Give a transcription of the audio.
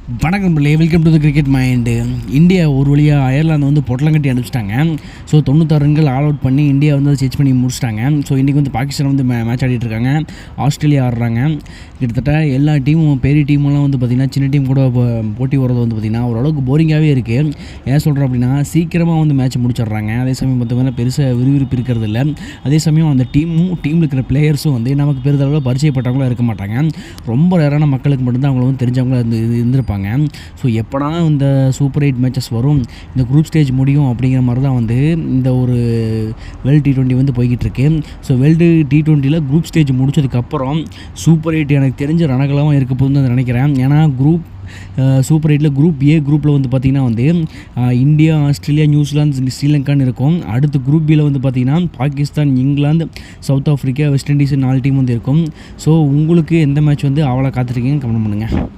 வணக்கம் பிள்ளை, welcome to the cricket mind. India ஒரு வழியாக அயர்லாந்து வந்து பொட்டலம் கட்டி அனுப்பிச்சிட்டாங்க. ஸோ 96 ரன்கள் ஆல் அவுட் பண்ணி இந்தியா வந்து அதை சேச் பண்ணி முடிச்சிட்டாங்க. ஸோ இன்றைக்கி வந்து பாகிஸ்தான் வந்து மேட்ச் ஆடிட்டு இருக்காங்க, ஆஸ்திரேலியா ஆடுறாங்க. கிட்டத்தட்ட எல்லா டீமும் பெரிய டீமெல்லாம் வந்து பார்த்திங்கன்னா சின்ன டீம் கூட போட்டி வர்றது வந்து பார்த்திங்கன்னா ஓரளவுக்கு போரிங்காகவே இருக்குது. ஏன் சொல்கிறோம் அப்படின்னா சீக்கிரமாக வந்து மேட்ச் முடிச்சிடுறாங்க. அதே சமயம் பார்த்தீங்கன்னா பெருசாக விறுவிறுப்பு இருக்கிறது இல்லை. அதே சமயம் அந்த டீமில் இருக்கிற பிளேயர்ஸும் வந்து நமக்கு பெரிதளவில் பரிச்சயப்பட்டவங்களாக இருக்க மாட்டாங்க. ரொம்ப ரேரான மக்களுக்கு மட்டும்தான் அவங்கள வந்து தெரிஞ்சவங்களாக இருந்திருப்பாங்க. ஸோ எப்படா இந்த சூப்பர் 8 மேட்சஸ் வரும், இந்த குரூப் ஸ்டேஜ் முடியும் அப்படிங்கிற மாதிரி தான் வந்து இந்த ஒரு வேர்ல்டு T20 வந்து போய்கிட்டு இருக்கு. ஸோ வேர்ல்டு T20யில் குரூப் ஸ்டேஜ் முடிச்சதுக்கப்புறம் சூப்பர் 8 எனக்கு தெரிஞ்ச ரணகலமாக இருக்க போகுதுன்னு தான் நினைக்கிறேன். ஏன்னா சூப்பர் 8ல் குரூப் ஏ குரூப்பில் வந்து பார்த்திங்கன்னா வந்து இந்தியா, ஆஸ்திரேலியா, நியூசிலாந்து, ஸ்ரீலங்கான்னு இருக்கும். அடுத்து குரூப் பியில் வந்து பார்த்திங்கன்னா Pakistan, England, south Africa, west Indies 4 team வந்து இருக்கும். ஸோ உங்களுக்கு எந்த மேட்ச் வந்து அவ்வளோ காத்திருக்கீங்கன்னு கமெண்ட் பண்ணுங்கள்.